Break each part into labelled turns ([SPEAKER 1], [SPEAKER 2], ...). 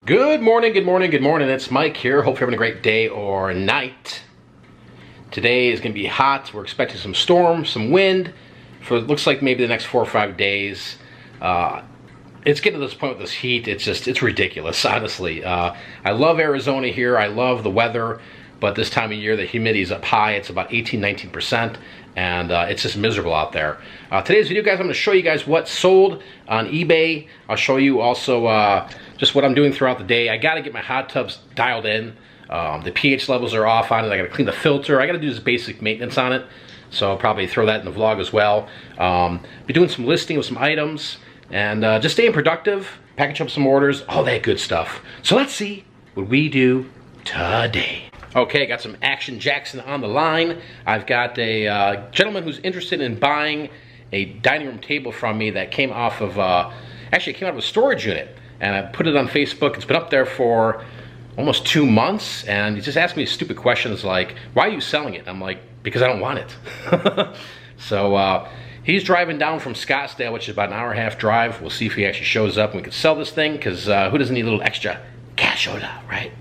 [SPEAKER 1] Good morning, good morning, good morning. It's Mike here. Hope you're having a great day or night. Today is going to be hot. We're expecting some storm, some wind for it looks like maybe the next 4 or 5 days. It's getting to this point with this heat. It's ridiculous, honestly. I love Arizona here. I love the weather, but this time of year the humidity is up high. It's about 18-19%, and it's just miserable out there. Today's video, guys, I'm going to show you guys what sold on eBay. I'll show you also just what I'm doing throughout the day. I got to get my hot tubs dialed in. The pH levels are off on it. I got to clean the filter. I got to do this basic maintenance on it. So I'll probably throw that in the vlog as well. Be doing some listing of some items and just staying productive, package up some orders, all that good stuff. So let's see what we do today. Okay, got some Action Jackson on the line. I've got a gentleman who's interested in buying a dining room table from me that came off of, actually it came out of a storage unit. And I put it on Facebook. It's been up there for almost 2 months, and he just asked me stupid questions like, why are you selling it? I'm like, because I don't want it. So he's driving down from Scottsdale, which is about an hour-and-a-half drive. We'll see if he actually shows up and we can sell this thing, because who doesn't need a little extra cashola, right?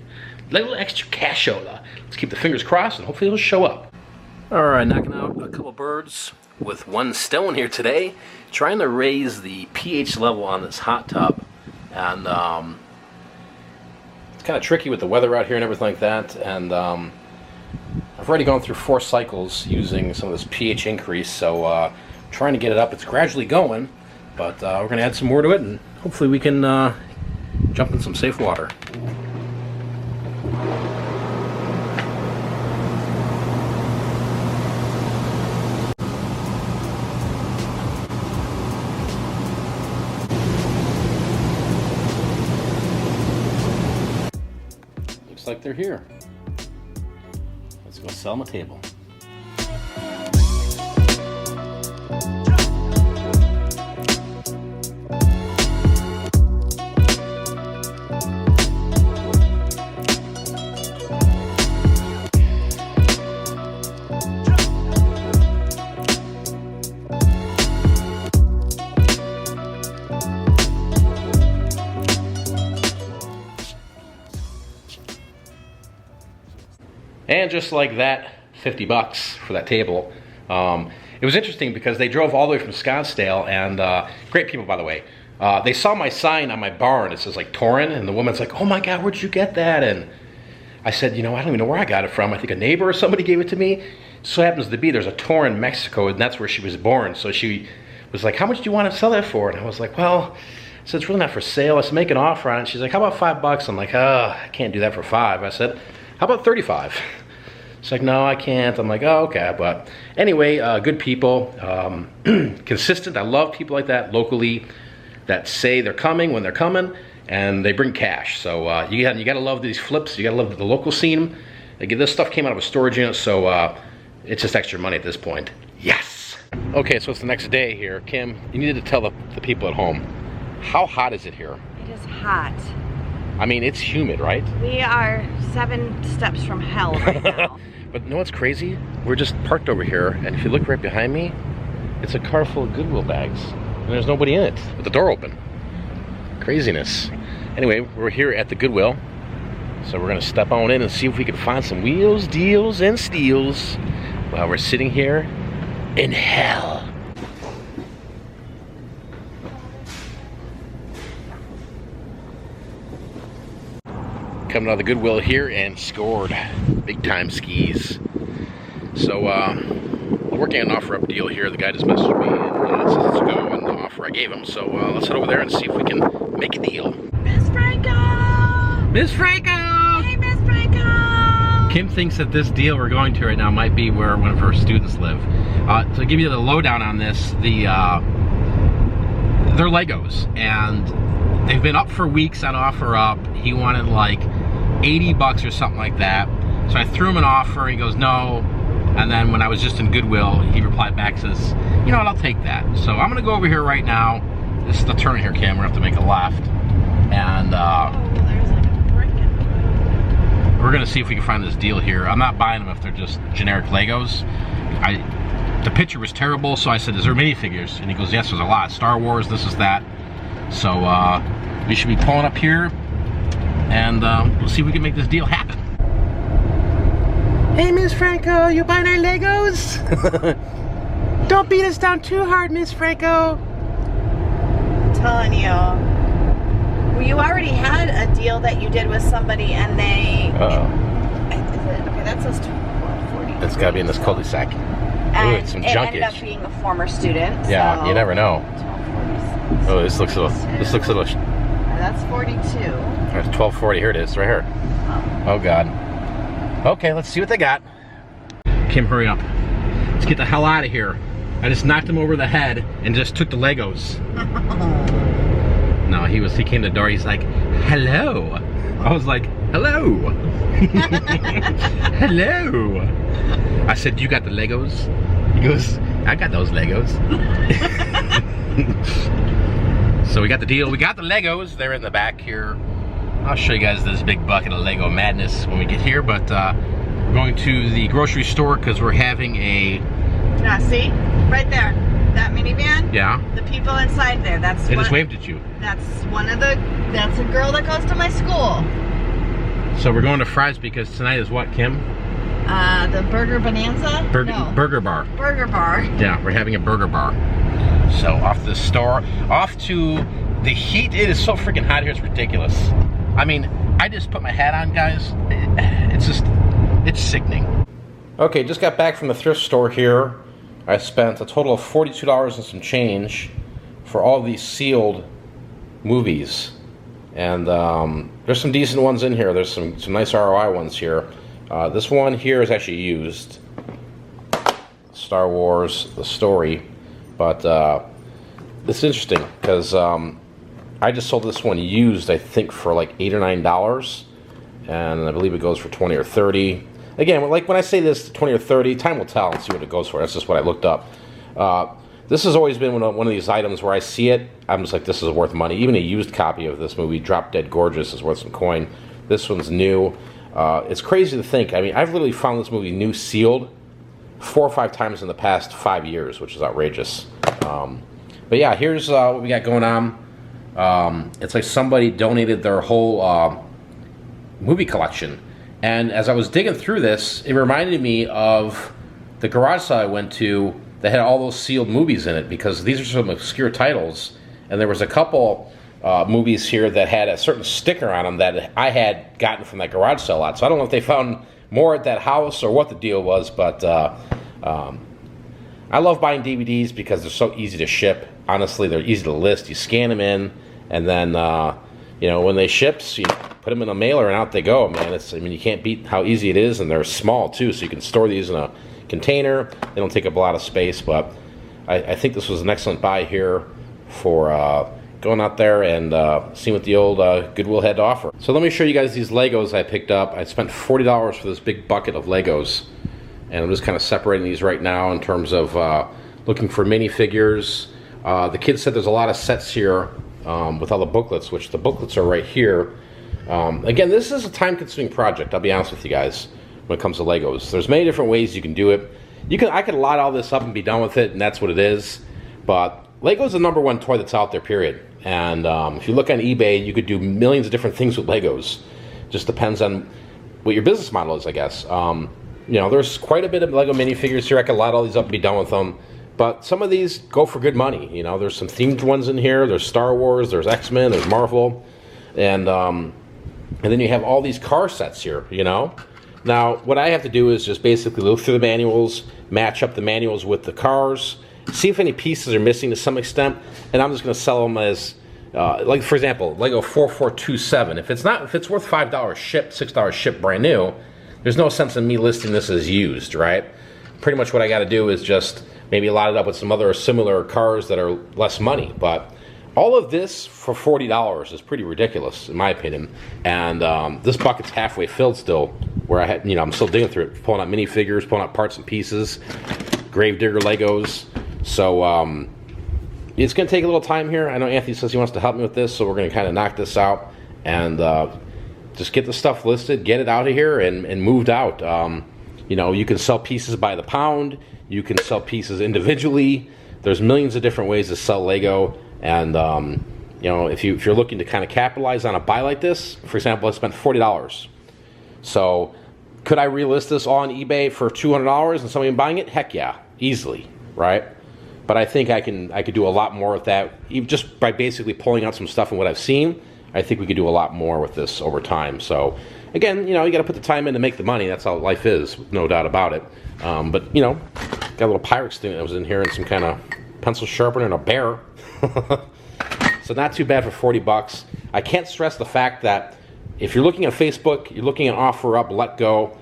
[SPEAKER 1] A little extra cashola. Let's keep the fingers crossed, and hopefully it'll show up. All right, knocking out a couple birds with one stone here today, trying to raise the pH level on this hot tub. And it's kind of tricky with the weather out here and everything like that. And I've already gone through 4 cycles using some of this pH increase, so trying to get it up. It's gradually going, but we're going to add some more to it, and hopefully we can jump in some safe water. Looks like they're here. Let's go sell them a table. And just like that, 50 bucks for that table. It was interesting because they drove all the way from Scottsdale, and great people, by the way. They saw my sign on my barn. It says like Torin, and the woman's like, oh my God, where'd you get that? And I said, you know, I don't even know where I got it from. I think a neighbor or somebody gave it to me. So happens to be there's a Torin, Mexico, and that's where she was born. So she was like, how much do you want to sell that for? And I was like, well, so it's really not for sale. I said, make an offer on it. She's like, how about 5 bucks? I'm like, oh, I can't do that for 5. I said, how about 35? She's like, no, I can't. I'm like, oh, okay. But anyway, good people, consistent. I love people like that locally that say they're coming when they're coming, and they bring cash. So you got to love these flips. You got to love the local scene. Again, this stuff came out of a storage unit, so it's just extra money at this point. Yes. Okay, so it's the next day here. Kim, you need to tell the people at home, how hot is it here?
[SPEAKER 2] It is hot.
[SPEAKER 1] I mean, it's humid, right?
[SPEAKER 2] We are 7 steps from hell right now.
[SPEAKER 1] But you know what's crazy? We're just parked over here, and if you look right behind me, it's a car full of Goodwill bags, and there's nobody in it with the door open. Craziness. Anyway, we're here at the Goodwill, so we're gonna step on in and see if we can find some wheels, deals, and steals while we're sitting here in hell. Coming out of the Goodwill here and scored big time skis. So we're working on an offer up deal here. The guy just messaged me and says let's go on the offer I gave him. So let's head over there and see if we can make a deal.
[SPEAKER 2] Miss Franco!
[SPEAKER 1] Miss Franco!
[SPEAKER 2] Hey, Miss Franco!
[SPEAKER 1] Kim thinks that this deal we're going to right now might be where one of her students live. To give you the lowdown on this, they're Legos, and they've been up for weeks on offer up. He wanted like 80 bucks or something like that. So I threw him an offer, and he goes, no. And then when I was just in Goodwill, he replied back, says, you know what, I'll take that. So I'm gonna go over here right now. This is the turn here, Cam. We're gonna have to make a left. And
[SPEAKER 2] oh, there's like a brick in the
[SPEAKER 1] we're gonna see if we can find this deal here. I'm not buying them if they're just generic Legos. The picture was terrible, so I said, is there minifigures? And he goes, yes, there's a lot. Star Wars, this is that. So we should be pulling up here and we'll see if we can make this deal happen. Hey, Miss Franco, you buying our Legos? Don't beat us down too hard, Miss Franco.
[SPEAKER 2] I'm telling you. Well, you already had a deal that you did with somebody, and they. Okay, that says 1240.
[SPEAKER 1] It's gotta be in this cul-de-sac.
[SPEAKER 2] And
[SPEAKER 1] ooh, it's some
[SPEAKER 2] it ended up
[SPEAKER 1] junkage.
[SPEAKER 2] being a former student.
[SPEAKER 1] Yeah,
[SPEAKER 2] so
[SPEAKER 1] you never know.
[SPEAKER 2] 1246.
[SPEAKER 1] Oh, this looks a little. This looks a little.
[SPEAKER 2] That's 42.
[SPEAKER 1] There's 1240. Here it is, right here. Oh God. Okay, let's see what they got. Kim, hurry up. Let's get the hell out of here. I just knocked him over the head and just took the Legos. No, he came to the door, he's like, hello. I was like, hello. Hello. I said, you got the Legos? He goes, I got those Legos. So we got the deal. We got the Legos. They're in the back here. I'll show you guys this big bucket of Lego madness when we get here, but we're going to the grocery store because we're having a...
[SPEAKER 2] Now, see? Right there. That minivan?
[SPEAKER 1] Yeah?
[SPEAKER 2] The people inside there. That's
[SPEAKER 1] They just waved at you.
[SPEAKER 2] That's that's a girl that goes to my school.
[SPEAKER 1] So we're going to Fry's because tonight is what, Kim?
[SPEAKER 2] The Burger Bonanza? No.
[SPEAKER 1] Burger Bar.
[SPEAKER 2] Burger Bar.
[SPEAKER 1] Yeah, we're having a burger bar. So off to the store, off to the heat. It is so freaking hot here, it's ridiculous. I mean, I just put my hat on, guys. It's sickening. Okay, just got back from the thrift store here. I spent a total of $42 and some change for all these sealed movies. And there's some decent ones in here. There's some nice ROI ones here. This one here is actually used. Star Wars, the story. But it's interesting because I just sold this one used, I think, for like $8 or $9. And I believe it goes for 20 or 30. Again, like when I say this, 20 or 30, time will tell and see what it goes for. That's just what I looked up. This has always been one of these items where I see it, I'm just like, this is worth money. Even a used copy of this movie, Drop Dead Gorgeous, is worth some coin. This one's new. It's crazy to think. I mean, I've literally found this movie new sealed 4 or 5 times in the past 5 years, which is outrageous. But yeah, here's what we got going on. It's like somebody donated their whole movie collection. And as I was digging through this, it reminded me of the garage sale I went to that had all those sealed movies in it, because these are some obscure titles. And there was a couple movies here that had a certain sticker on them that I had gotten from that garage sale lot. So I don't know if they found more at that house or what the deal was, but I love buying DVDs because they're so easy to ship. Honestly, they're easy to list. You scan them in, and then you know, when they ship, you put them in a mailer and out they go, man. I mean, you can't beat how easy it is, and they're small too, so you can store these in a container. They don't take up a lot of space, but I think this was an excellent buy here for going out there and seeing what the old Goodwill had to offer. So let me show you guys these Legos I picked up. I spent $40 for this big bucket of Legos, and I'm just kind of separating these right now in terms of looking for minifigures. The kids said there's a lot of sets here with all the booklets, which the booklets are right here. Again, this is a time-consuming project, I'll be honest with you guys, when it comes to Legos. There's many different ways you can do it. I could lot all this up and be done with it, and that's what it is. But Lego's the #1 toy that's out there, period. And if you look on eBay, you could do millions of different things with Legos. Just depends on what your business model is, I guess. You know, there's quite a bit of Lego minifigures here. I could lot all these up and be done with them. But some of these go for good money. You know, there's some themed ones in here. There's Star Wars, there's X-Men, there's Marvel. And then you have all these car sets here, you know. Now, what I have to do is just basically look through the manuals, match up the manuals with the cars, see if any pieces are missing to some extent, and I'm just going to sell them as, like for example, Lego 4427. If it's worth $5 shipped, $6 shipped brand new, there's no sense in me listing this as used, right? Pretty much what I got to do is just maybe lot it up with some other similar cars that are less money, but all of this for $40 is pretty ridiculous, in my opinion. And this bucket's halfway filled still, where I'm still digging through it, pulling out minifigures, pulling out parts and pieces, Gravedigger Legos. So it's going to take a little time here. I know Anthony says he wants to help me with this, so we're going to kind of knock this out and just get the stuff listed, get it out of here, and moved out. You know, you can sell pieces by the pound. You can sell pieces individually. There's millions of different ways to sell Lego. And You know, if you're looking to kind of capitalize on a buy like this, for example, I spent $40. So could I relist this all on eBay for $200 and somebody buying it? Heck yeah, easily, right? But I think I could do a lot more with that, even just by basically pulling out some stuff and what I've seen. I think we could do a lot more with this over time. So again, you know, you got to put the time in to make the money. That's how life is, no doubt about it. But you know, got a little Pyrex thing that was in here and some kind of pencil sharpener and a bear. So not too bad for 40 bucks. I can't stress the fact that if you're looking at Facebook, you're looking at OfferUp, Let Go,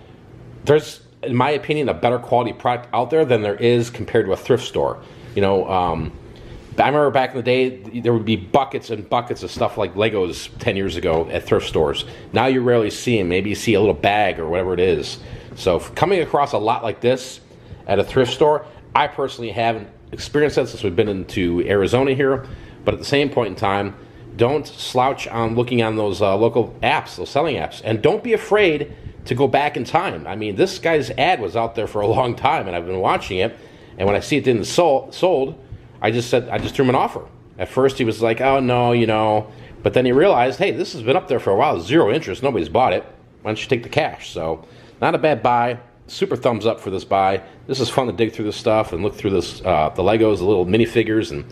[SPEAKER 1] there's, in my opinion, a better quality product out there than there is compared to a thrift store. You know, I remember back in the day, there would be buckets and buckets of stuff like Legos 10 years ago at thrift stores. Now you rarely see them. Maybe you see a little bag or whatever it is. So coming across a lot like this at a thrift store, I personally haven't experienced that since we've been into Arizona here. But at the same point in time, don't slouch on looking on those local apps, those selling apps. And don't be afraid to go back in time. I mean, this guy's ad was out there for a long time, and I've been watching it. And when I see it didn't sold, I just threw him an offer. At first he was like, oh no, you know. But then he realized, hey, this has been up there for a while, 0 interest, nobody's bought it. Why don't you take the cash? So not a bad buy. Super thumbs up for this buy. This is fun to dig through this stuff and look through this, the Legos, the little minifigures, and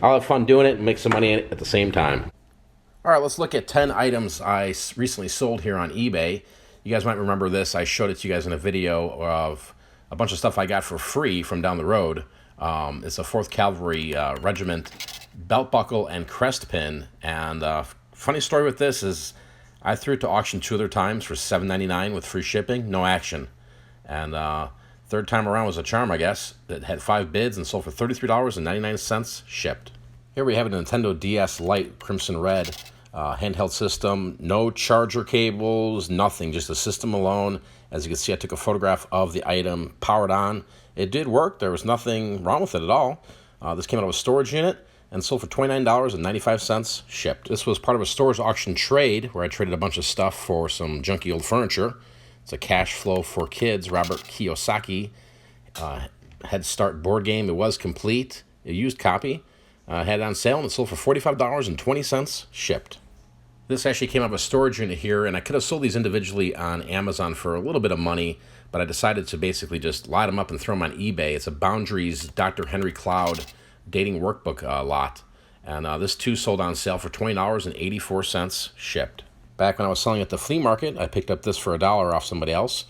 [SPEAKER 1] I'll have fun doing it and make some money at the same time. All right, let's look at 10 items I recently sold here on eBay. You guys might remember this. I showed it to you guys in a video of a bunch of stuff I got for free from down the road. It's a 4th Cavalry Regiment belt buckle and crest pin. And funny story with this is I threw it to auction 2 other times for $7.99 with free shipping, no action. And third time around was a charm, I guess. It had 5 bids and sold for $33.99 shipped. Here we have a Nintendo DS Lite Crimson Red handheld system. No charger cables, nothing, just the system alone. As you can see, I took a photograph of the item, powered on. It did work. There was nothing wrong with it at all. This came out of a storage unit and sold for $29.95 shipped. This was part of a storage auction trade where I traded a bunch of stuff for some junky old furniture. It's a cash flow for kids, Robert Kiyosaki. Head Start board game. It was complete. A used copy. Had it on sale and it sold for $45.20 shipped. This actually came out of a storage unit here, and I could have sold these individually on Amazon for a little bit of money, but I decided to basically just line them up and throw them on eBay. It's a Boundaries Dr. Henry Cloud dating workbook lot. And this too sold on sale for $20.84 shipped. Back when I was selling at the flea market, I picked up this for $1 off somebody else.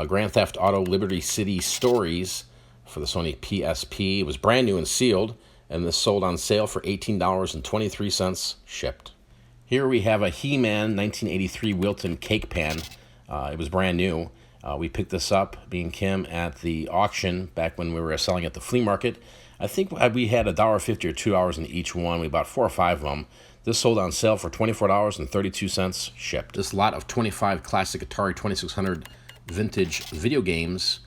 [SPEAKER 1] Grand Theft Auto Liberty City Stories for the Sony PSP. It was brand new and sealed, and this sold on sale for $18.23 shipped. Here we have a He-Man 1983 Wilton cake pan. It was brand new. We picked this up, me and Kim, at the auction back when we were selling at the flea market. I think we had $1.50 or $2 in each one. We bought 4 or 5 of them. This sold on sale for $24.32 shipped. This lot of 25 classic Atari 2600 vintage video games.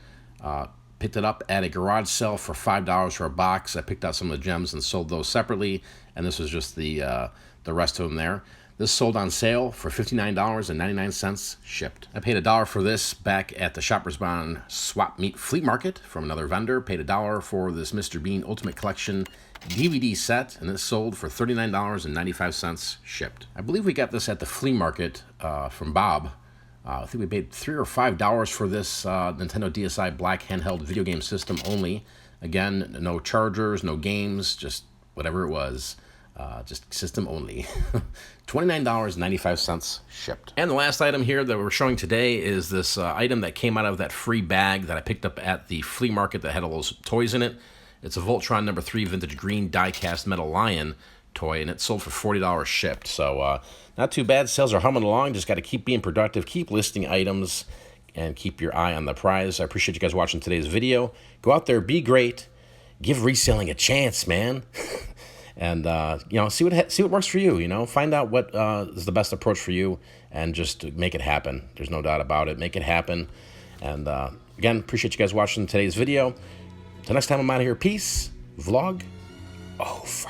[SPEAKER 1] Picked it up at a garage sale for $5 for a box. I picked out some of the gems and sold those separately, and this was just the rest of them there. This sold on sale for $59.99 shipped. I paid $1 for this back at the Shoppers Bond Swap Meet Flea Market from another vendor. Paid $1 for this Mr. Bean Ultimate Collection DVD set, and this sold for $39.95 shipped. I believe we got this at the flea market from Bob. I think we paid $3 or $5 for this Nintendo DSi black handheld video game system only. Again, no chargers, no games, just whatever it was. Just system only. $29.95 shipped. And the last item here that we're showing today is this item that came out of that free bag that I picked up at the flea market that had all those toys in it. It's a Voltron number 3 vintage green die-cast metal lion toy, and it sold for $40 shipped. So not too bad. Sales are humming along. Just got to keep being productive, keep listing items, and keep your eye on the prize. I appreciate you guys watching today's video. Go out there, be great. Give reselling a chance, man. And see what works for you. Find out what is the best approach for you, and just make it happen. There's no doubt about it. Make it happen. And again, appreciate you guys watching today's video. Till next time, I'm out of here. Peace. Vlog over.